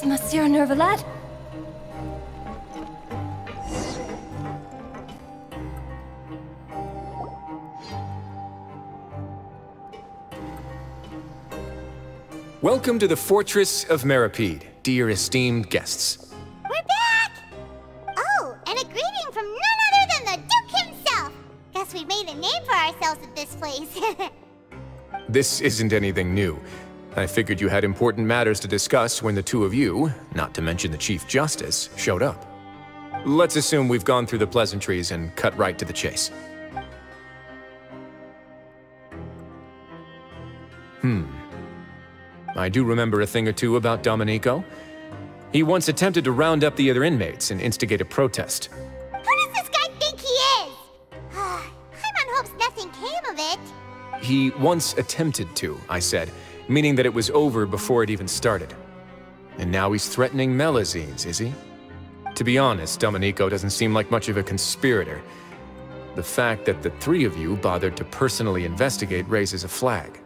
Monsieur Neuvillette? Welcome to the Fortress of Meropide, dear esteemed guests. We're back! Oh, and a greeting from none other than the Duke himself! Guess we made a name for ourselves at this place. This isn't anything new. I figured you had important matters to discuss when the two of you, not to mention the Chief Justice, showed up. Let's assume we've gone through the pleasantries and cut right to the chase. I do remember a thing or two about Domenico. He once attempted to round up the other inmates and instigate a protest. Who does this guy think he is? Paimon hopes nothing came of it. He once attempted to, I said, meaning that it was over before it even started. And now he's threatening Melazines, is he? To be honest, Domenico doesn't seem like much of a conspirator. The fact that the three of you bothered to personally investigate raises a flag.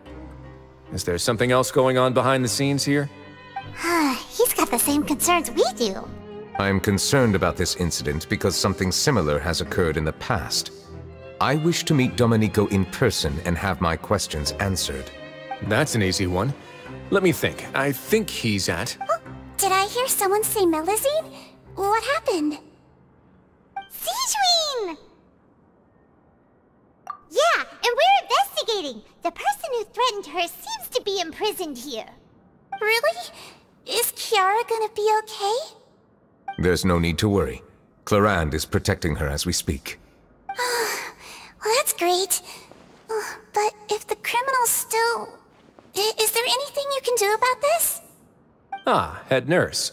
Is there something else going on behind the scenes here? He's got the same concerns we do. I am concerned about this incident because something similar has occurred in the past. I wish to meet Domenico in person and have my questions answered. That's an easy one. Let me think. I think he's at... Oh, did I hear someone say Melazine? What happened? Siegeween! Yeah, and we're investigating. The person who threatened her seems to be imprisoned here. Really? Is Kiara gonna be okay? There's no need to worry. Clarande is protecting her as we speak. Well, that's great. But if the criminal's still... Is there anything you can do about this? Ah, head nurse.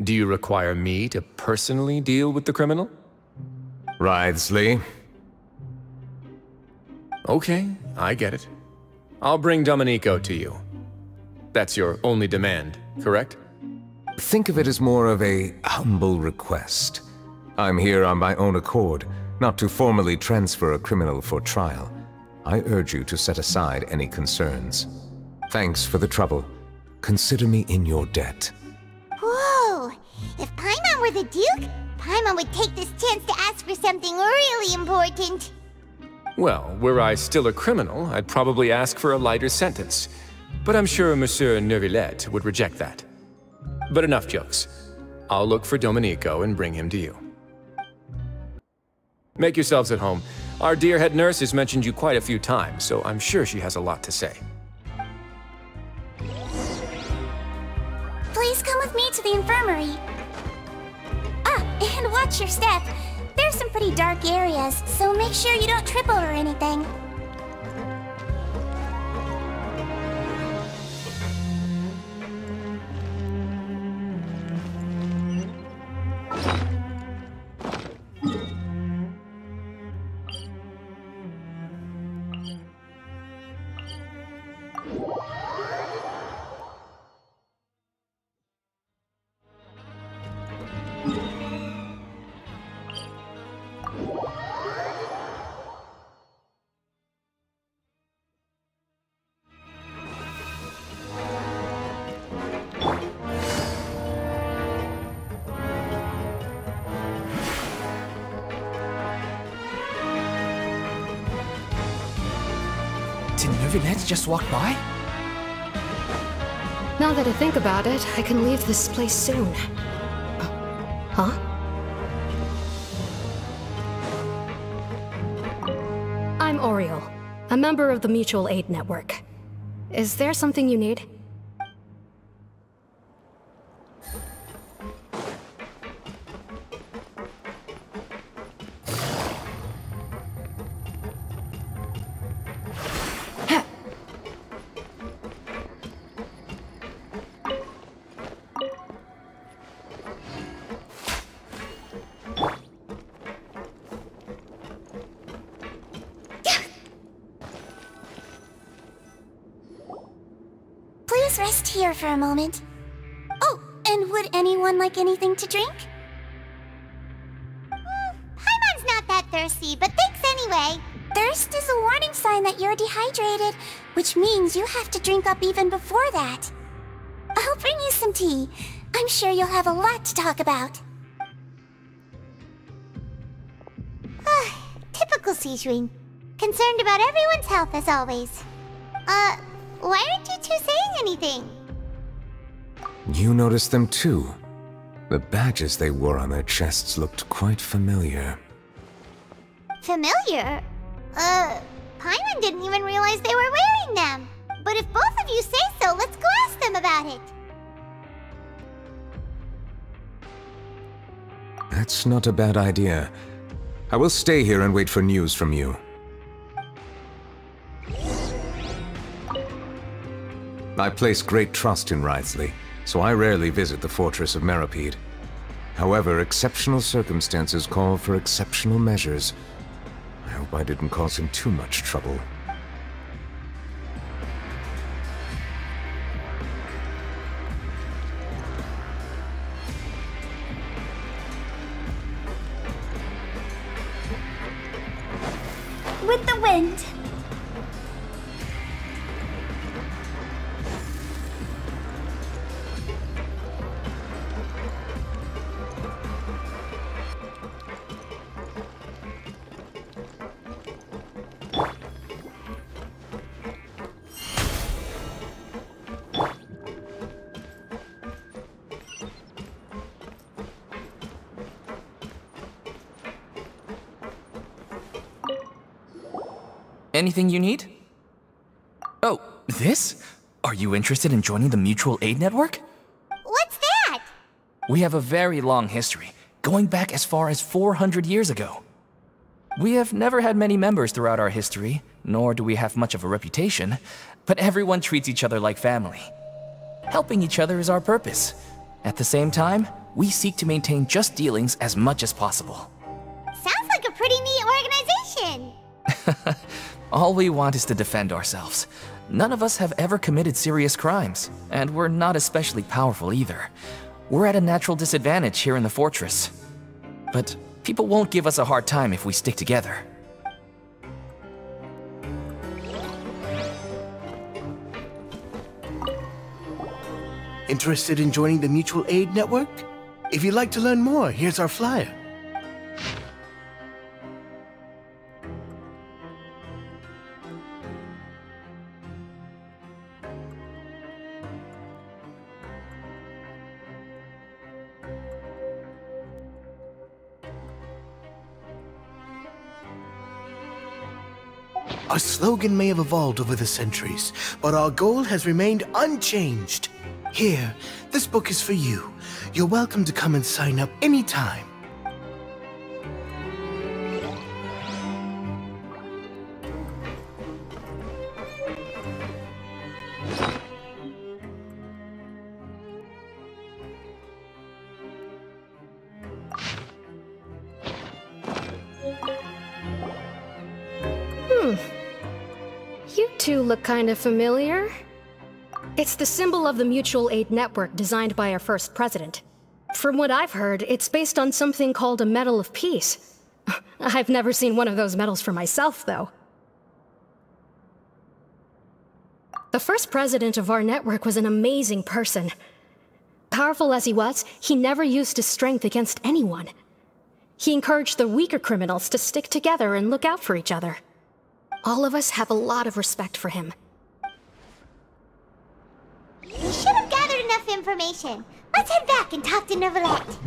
Do you require me to personally deal with the criminal? Wriothesley. Okay, I get it. I'll bring Domenico to you. That's your only demand, correct? Think of it as more of a humble request. I'm here on my own accord, not to formally transfer a criminal for trial. I urge you to set aside any concerns. Thanks for the trouble. Consider me in your debt. Whoa! If Paimon were the Duke, Paimon would take this chance to ask for something really important. Well, were I still a criminal, I'd probably ask for a lighter sentence. But I'm sure Monsieur Neuvillette would reject that. But enough jokes. I'll look for Domenico and bring him to you. Make yourselves at home. Our dear head nurse has mentioned you quite a few times, so I'm sure she has a lot to say. Please come with me to the infirmary. And watch your step. There's some pretty dark areas, so make sure you don't trip over anything. Did Neuvillette just walk by? Now that I think about it, I can leave this place soon. Huh? I'm Oriole, a member of the Mutual Aid Network. Is there something you need? Please rest here for a moment. Oh, and would anyone like anything to drink? Paimon's not that thirsty, but thanks anyway. Thirst is a warning sign that you're dehydrated, which means you have to drink up even before that. I'll bring you some tea. I'm sure you'll have a lot to talk about. Typical Sijuin. Concerned about everyone's health as always. Why aren't you two saying anything? You noticed them too. The badges they wore on their chests looked quite familiar. Familiar? Paimon didn't even realize they were wearing them. But if both of you say so, let's go ask them about it. That's not a bad idea. I will stay here and wait for news from you. I place great trust in Wriothesley, so I rarely visit the Fortress of Meropide. However, exceptional circumstances call for exceptional measures. I hope I didn't cause him too much trouble. With the wind. Anything you need? Oh, this? Are you interested in joining the Mutual Aid Network? What's that? We have a very long history, going back as far as 400 years ago. We have never had many members throughout our history, nor do we have much of a reputation, but everyone treats each other like family. Helping each other is our purpose. At the same time, we seek to maintain just dealings as much as possible. Sounds like a pretty neat organization. All we want is to defend ourselves. None of us have ever committed serious crimes, and we're not especially powerful either. We're at a natural disadvantage here in the fortress. But people won't give us a hard time if we stick together. Interested in joining the Mutual Aid Network? If you'd like to learn more, here's our flyer. Our slogan may have evolved over the centuries, but our goal has remained unchanged. Here, this book is for you. You're welcome to come and sign up anytime. You two look kind of familiar. It's the symbol of the Mutual Aid Network designed by our first president. From what I've heard, it's based on something called a Medal of Peace. I've never seen one of those medals for myself, though. The first president of our network was an amazing person. Powerful as he was, he never used his strength against anyone. He encouraged the weaker criminals to stick together and look out for each other. All of us have a lot of respect for him. We should have gathered enough information. Let's head back and talk to Neuvillette.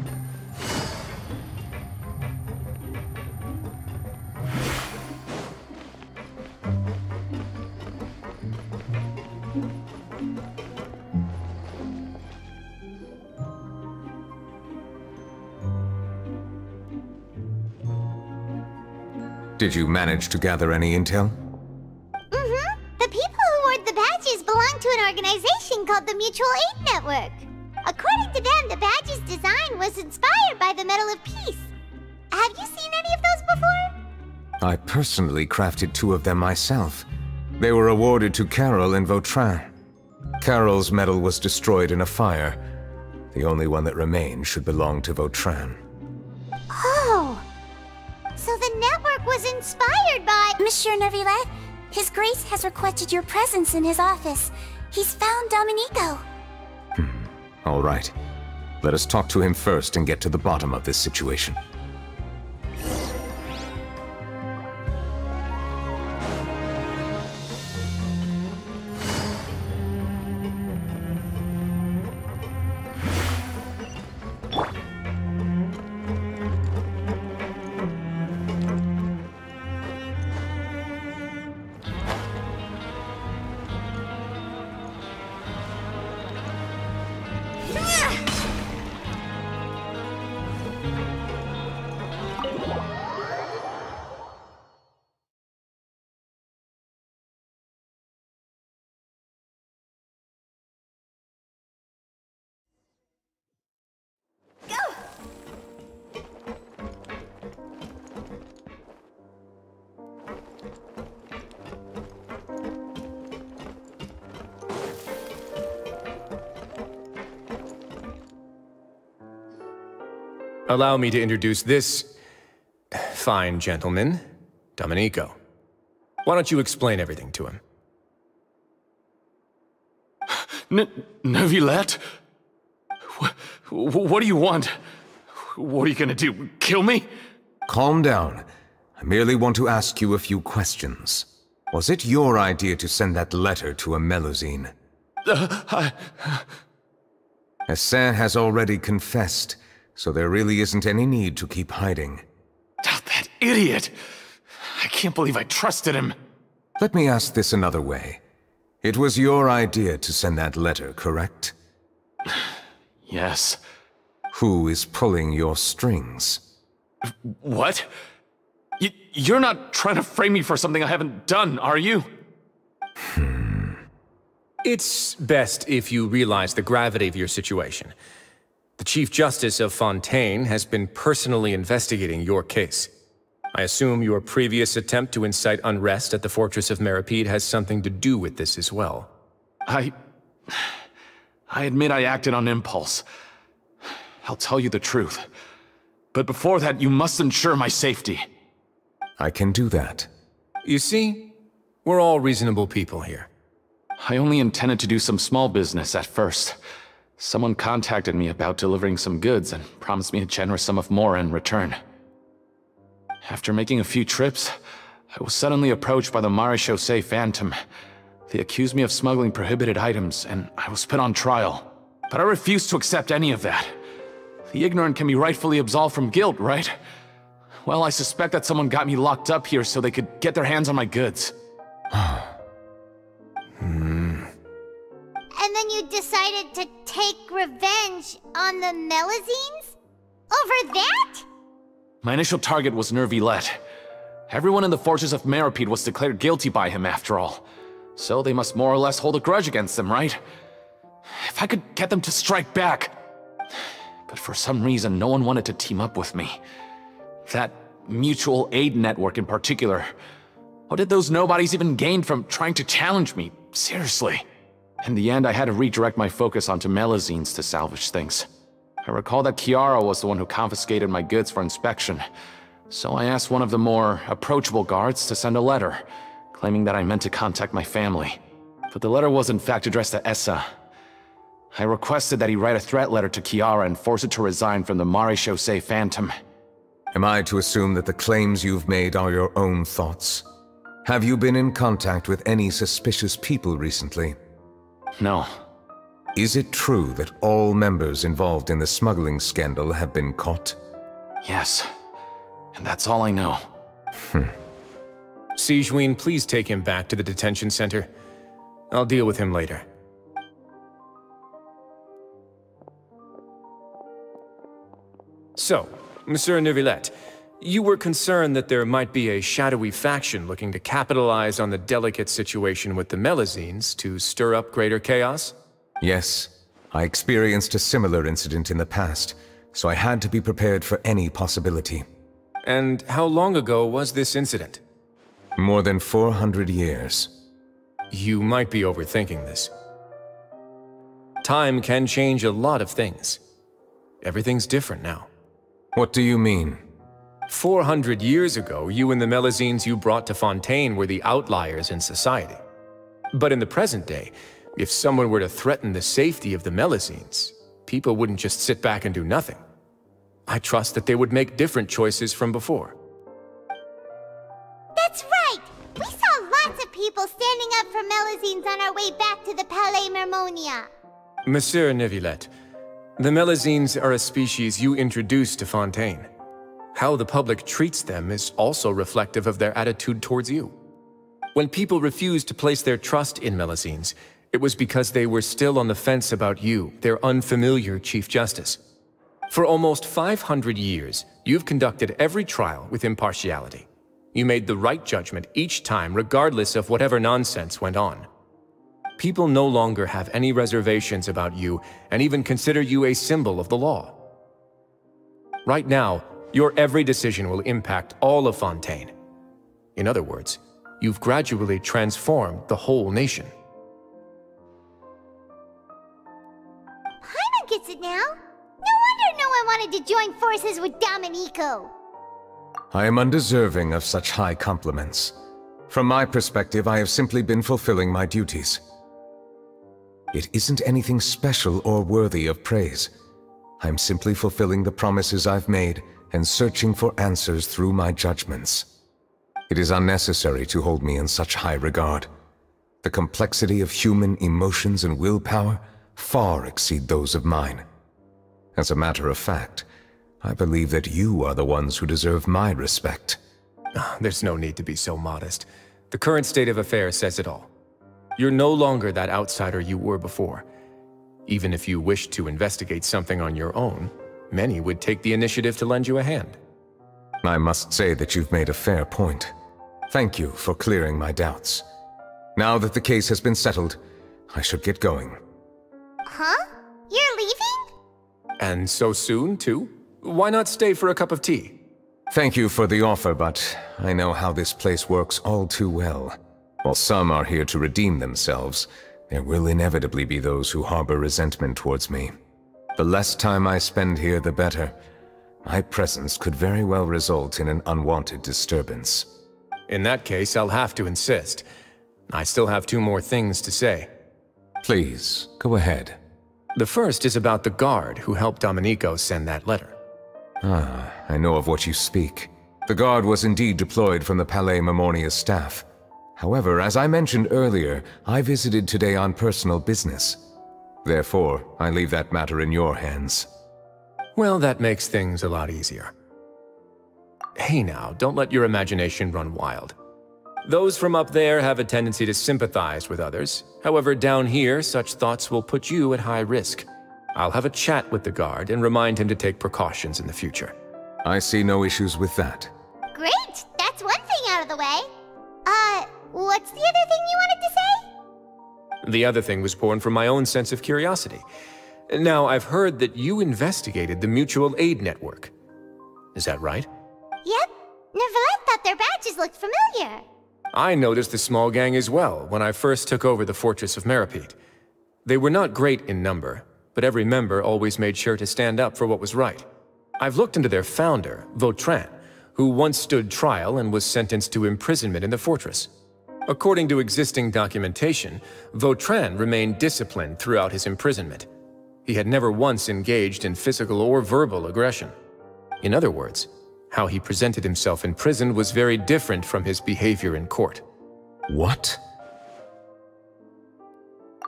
Did you manage to gather any intel? Mm-hmm. The people who wore the badges belong to an organization called the Mutual Aid Network. According to them, the badge's design was inspired by the Medal of Peace. Have you seen any of those before? I personally crafted 2 of them myself. They were awarded to Carol in Vautrin. Carol's medal was destroyed in a fire. The only one that remained should belong to Vautrin. Oh. So the network was inspired by... Monsieur Neuvillette, His Grace has requested your presence in his office. He's found Domenico. All right. Let us talk to him first and get to the bottom of this situation. Allow me to introduce this fine gentleman, Domenico. Why don't you explain everything to him? Neuvillette? What do you want? What are you gonna do, kill me? Calm down. I merely want to ask you a few questions. Was it your idea to send that letter to a Melusine? Hassan has already confessed, so there really isn't any need to keep hiding. That idiot! I can't believe I trusted him. Let me ask this another way. It was your idea to send that letter, correct? Yes. Who is pulling your strings? What? You're not trying to frame me for something I haven't done, are you? It's best if you realize the gravity of your situation. The Chief Justice of Fontaine has been personally investigating your case. I assume your previous attempt to incite unrest at the Fortress of Meropide has something to do with this as well. I admit I acted on impulse. I'll tell you the truth. But before that, you must ensure my safety. I can do that. You see, we're all reasonable people here. I only intended to do some small business at first. Someone contacted me about delivering some goods and promised me a generous sum of more in return. After making a few trips, I was suddenly approached by the Maréchaussée Phantom. They accused me of smuggling prohibited items, and I was put on trial. But I refused to accept any of that. The ignorant can be rightfully absolved from guilt, right? Well, I suspect that someone got me locked up here so they could get their hands on my goods. And then you decided to take revenge on the Melusines? Over that? My initial target was Neuvillette. Everyone in the Fortress of Meropide was declared guilty by him, after all. So they must more or less hold a grudge against him, right? If I could get them to strike back. But for some reason, no one wanted to team up with me. That mutual aid network in particular. What did those nobodies even gain from trying to challenge me? Seriously. In the end, I had to redirect my focus onto Melusines to salvage things. I recall that Chiara was the one who confiscated my goods for inspection, so I asked one of the more approachable guards to send a letter, claiming that I meant to contact my family. But the letter was in fact addressed to Essa. I requested that he write a threat letter to Chiara and force it to resign from the Maréchaussée Phantom. Am I to assume that the claims you've made are your own thoughts? Have you been in contact with any suspicious people recently? No. Is it true that all members involved in the smuggling scandal have been caught? Yes. And that's all I know. Sigewinne, please take him back to the detention center. I'll deal with him later. So, Monsieur Neuvillette, you were concerned that there might be a shadowy faction looking to capitalize on the delicate situation with the Melusines to stir up greater chaos? Yes. I experienced a similar incident in the past, so I had to be prepared for any possibility. And how long ago was this incident? More than 400 years. You might be overthinking this. Time can change a lot of things. Everything's different now. What do you mean? 400 years ago, you and the Melusines you brought to Fontaine were the outliers in society. But in the present day, if someone were to threaten the safety of the Melusines, people wouldn't just sit back and do nothing. I trust that they would make different choices from before. That's right! We saw lots of people standing up for Melazines on our way back to the Palais Mermonia. Monsieur Neuvillette, the Melazines are a species you introduced to Fontaine. How the public treats them is also reflective of their attitude towards you. When people refused to place their trust in Melazines, it was because they were still on the fence about you, their unfamiliar Chief Justice. For almost 500 years, you've conducted every trial with impartiality. You made the right judgment each time, regardless of whatever nonsense went on. People no longer have any reservations about you and even consider you a symbol of the law. Right now, your every decision will impact all of Fontaine. In other words, you've gradually transformed the whole nation. Paimon gets it now. No wonder no one wanted to join forces with Domenico. I am undeserving of such high compliments. From my perspective, I have simply been fulfilling my duties. It isn't anything special or worthy of praise. I'm simply fulfilling the promises I've made and searching for answers through my judgments. It is unnecessary to hold me in such high regard. The complexity of human emotions and willpower far exceed those of mine. As a matter of fact, I believe that you are the ones who deserve my respect. There's no need to be so modest. The current state of affairs says it all. You're no longer that outsider you were before. Even if you wished to investigate something on your own, many would take the initiative to lend you a hand. I must say that you've made a fair point. Thank you for clearing my doubts. Now that the case has been settled, I should get going. Huh? You're leaving? And so soon, too? Why not stay for a cup of tea? Thank you for the offer, but I know how this place works all too well. While some are here to redeem themselves, there will inevitably be those who harbor resentment towards me. The less time I spend here, the better. My presence could very well result in an unwanted disturbance. In that case, I'll have to insist. I still have 2 more things to say. Please, go ahead. The first is about the guard who helped Domenico send that letter. Ah, I know of what you speak. The guard was indeed deployed from the Palais Mermonia's staff. However, as I mentioned earlier, I visited today on personal business. Therefore, I leave that matter in your hands. Well, that makes things a lot easier. Hey now, don't let your imagination run wild. Those from up there have a tendency to sympathize with others. However, down here, such thoughts will put you at high risk. I'll have a chat with the guard and remind him to take precautions in the future. I see no issues with that. Great! That's one thing out of the way. What's the other thing you wanted to say? The other thing was born from my own sense of curiosity. Now, I've heard that you investigated the mutual aid network. Is that right? Yep. Neuvillette thought their badges looked familiar. I noticed the small gang as well when I first took over the Fortress of Meropide. They were not great in number, but every member always made sure to stand up for what was right. I've looked into their founder, Vautrin, who once stood trial and was sentenced to imprisonment in the fortress. According to existing documentation, Vautrin remained disciplined throughout his imprisonment. He had never once engaged in physical or verbal aggression. In other words, how he presented himself in prison was very different from his behavior in court. What?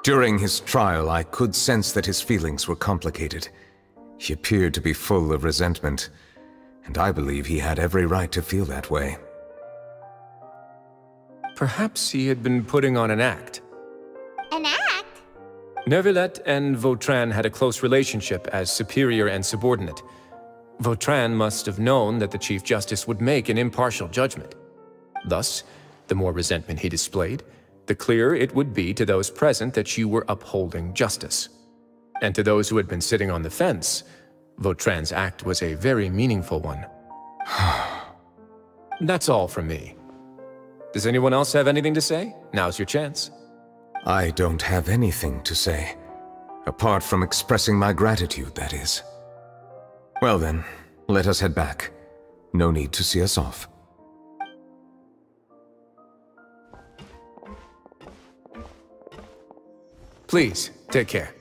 During his trial, I could sense that his feelings were complicated. He appeared to be full of resentment, and I believe he had every right to feel that way. Perhaps he had been putting on an act. An act? Neuvillette and Vautrin had a close relationship as superior and subordinate. Vautrin must have known that the Chief Justice would make an impartial judgment. Thus, the more resentment he displayed, the clearer it would be to those present that you were upholding justice. And to those who had been sitting on the fence, Vautrin's act was a very meaningful one. That's all from me. Does anyone else have anything to say? Now's your chance. I don't have anything to say. Apart from expressing my gratitude, that is. Well then, let us head back. No need to see us off. Please, take care.